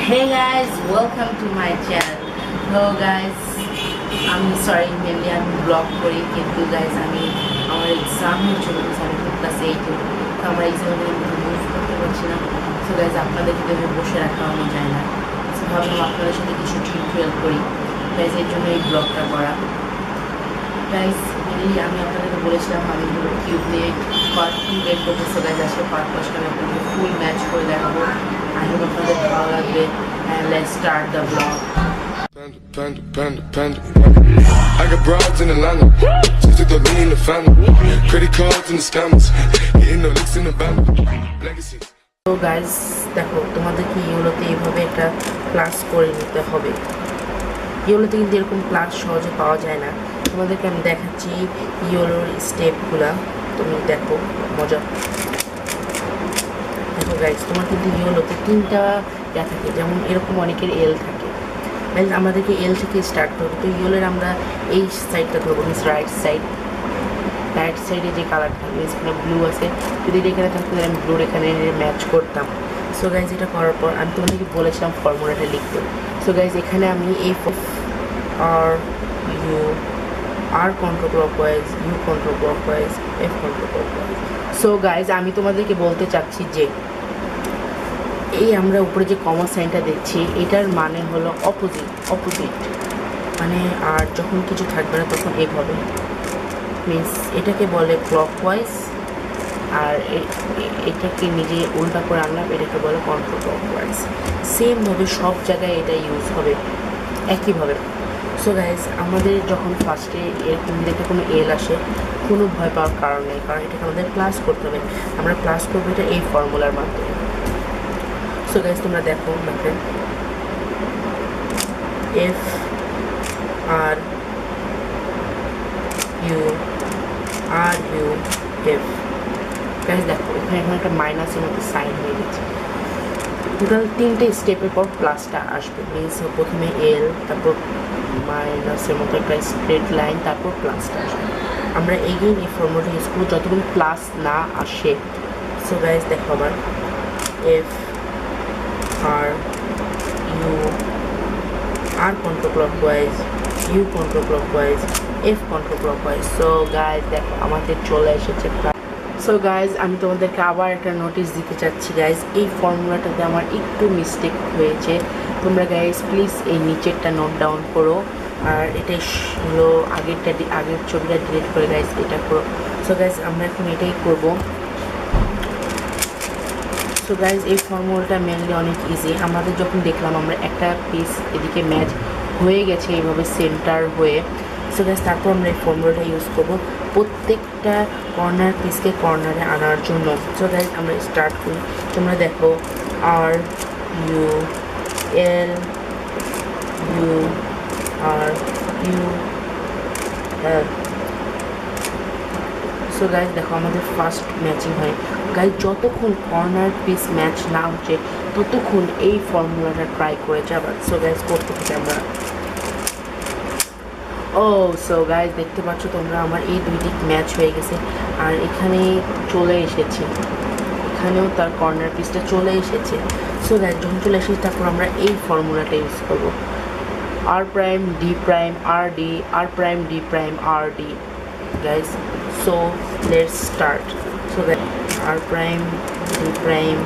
Hey guys, welcome to my channel. Hello guys, I'm sorry mainly আমি blog করি কিন্তু guys আমি আমার এক্সামের জন্য আমি ক্লাস 8 তো আমার এক্সামের জন্য মুভ করতে পারছি না। সো guys আপনাদের কিন্তু বসে রাখা আমি চাই না। সো ভাবলাম আপনাদের সাথে কিছু টিউটোরিয়াল করি। guys এর জন্য এই ব্লগটা করা। guys mainly আমি আপনাদেরকে বলেছিলাম আমি কিউব দিয়ে পার্ট 2 বের করতে। সো guys আজকে পার্ট 1 আমি আপনাদের ফুল ম্যাচ করে দেখাবো। I hope আপনাদের ভালো লাগবে and let's start the vlog. I got broads in Atlanta, just to throw me in the family. Credit cards and the scammers, getting no licks in the band. Legacy. So guys, দেখো তোমাদেরকে ইউলোতে এইভাবে একটা class করে নিতে হবে। ইউলোতে কিন্তু এরকম class সহজে পাওয়া যায় না। তোমাদেরকে আমি দেখাচ্ছি ইউলোর স্টেপগুলা, তুমি দেখো মজা। দেখো গাইজ তোমার কিন্তু ইউলোতে তিনটা ইয়া থাকে, যেমন এরকম অনেকের এল থাকে। গাইজ আমাদেরকে এল থেকে স্টার্ট করবো। তো ইউলোর আমরা এই সাইডটা ধরবো, মিস রাইট সাইডে যে কালারটা মিস এখানে ব্লু আছে, যদি এটা এখানে থাকতো আমি ব্লুর এখানে ম্যাচ করতাম। সো গাইজ এটা করার পর আমি তোমাদেরকে বলেছিলাম ফর্মুলাটা লিখতে। সো গাইজ এখানে আমি এই R U R counter clockwise, U counter clockwise, F counter clockwise. So guys আমি তোমাদেরকে বলতে চাচ্ছি যে এই আমরা উপরে যে কমা সাইনটা দেখছি এটার মানে হলো অপোজিট মানে, আর যখন কিছু থাকবে না তখন এইভাবে মিনস এটাকে বলে ক্লকওয়াইজ, আর এটাকে নিজে উল্টা করে আনলাম এটাকে বলে কন্ট্রোল ক্লকওয়াইজ। সেমভাবে সব জায়গায় এটা ইউজ হবে একইভাবে। সো গাইজ আমাদের যখন ফার্স্টে এরকম দেখে কোনো এল আসে কোনো ভয় পাওয়ার কারণ নেই, কারণ এটাকে আমাদের প্লাস করতে হবে। আমরা প্লাস করবো এটা এই ফর্মুলার মাধ্যমে। সো গাইজ তোমরা দেখো দেখেন F R U F. Guys দেখো এখানে একটা মাইনাসের মতো সাইন হয়ে গেছে। টোটাল তিনটে স্টেপের পর প্লাসটা আসবে, মিনস প্রথমে এল, তারপর মাইনাসের মতো একটা স্ট্রেট লাইন, তারপর প্লাসটা আসবে। আমরা এগেইন এই ফর্মুলাটা ইউজ করবো যতক্ষণ প্লাস না আসে। সো গাইজ দেখো আবার F R U R counter clockwise, U counter clockwise, F counter clockwise. So guys দেখো আমাদের চলে এসেছে। সো গাইজ আমি তোমাদেরকে আবার একটা নোটিশ দিতে চাচ্ছি গাইজ, এই ফর্মুলাটাতে আমার একটু মিস্টেক হয়েছে। তোমরা গাইজ প্লিজ এই নিচেরটা নোট ডাউন করো, আর এটাই হলো আগের ছবিটা ডিলিট করে গাইজ এটা করো। সো গাইজ আমরা এখন এটাই করব। সো গাইজ এই ফর্মুলাটা মেনলি অনেক ইজি। আমাদের যখন দেখলাম আমরা একটা পিস এদিকে ম্যাচ হয়ে গেছে এইভাবে সেন্টার হয়ে। সো গাইজ তারপর আমরা এই ফর্মুলাটা ইউজ করবো প্রত্যেকটা কর্নার পিসকে কর্নারে আনার জন্য। সো গাইজ আমরা স্টার্ট করি। তোমরা দেখো R U L U R U L. So guys দেখো আমাদের ফার্স্ট ম্যাচিং হয়। গাইজ যতক্ষণ কর্নার পিস ম্যাচ না হচ্ছে ততক্ষণ এই ফর্মুলাটা ট্রাই করে যাবার। সো গাইজ করতে থাকি আমরা। ও সো গাইজ দেখতে পাচ্ছ তোমরা আমার এই দুইটি ম্যাচ হয়ে গেছে, আর এখানে চলে এসেছে, এখানেও তার কর্নার পিসটা চলে এসেছে। সো গাইজ যখন চলে এসেছে তারপর আমরা এই ফর্মুলাটা ইউজ করবো R prime D prime R D, R prime D prime R D. Guys so let's start. So guys R prime D prime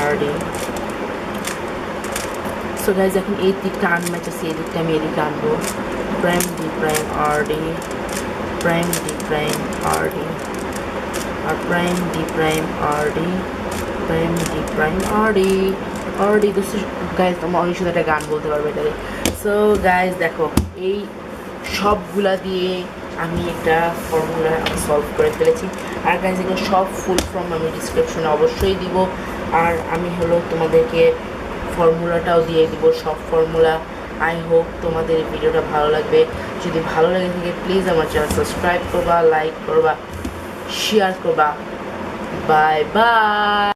R D. So guys এখন এই দিকটা আনম্যাচ আছে, এই দিকটা আমি এদিকে আনবো। Prime D prime R D, prime D prime R D, R prime D prime R D, prime D prime R D আর D. Guys তোমরা অনেক সুন্দর একটা গান বলতে পারবে এটাকে। সো গাইজ দেখো এই সবগুলা দিয়ে আমি একটা ফর্মুলা সলভ করে ফেলেছি। আর গাইজ এগুলো সব ফুল ফর্ম আমি ডিসক্রিপশনে অবশ্যই দিব, আর আমি হলো তোমাদেরকে ফর্মুলাটাও দিয়ে দিব সব ফর্মুলা। আই হোপ তোমাদের এই ভিডিওটা ভালো লাগবে। যদি ভালো লাগে থাকে প্লিজ আমার চ্যানেল সাবস্ক্রাইব করবা, লাইক করবা, শেয়ার করবা। Bye bye.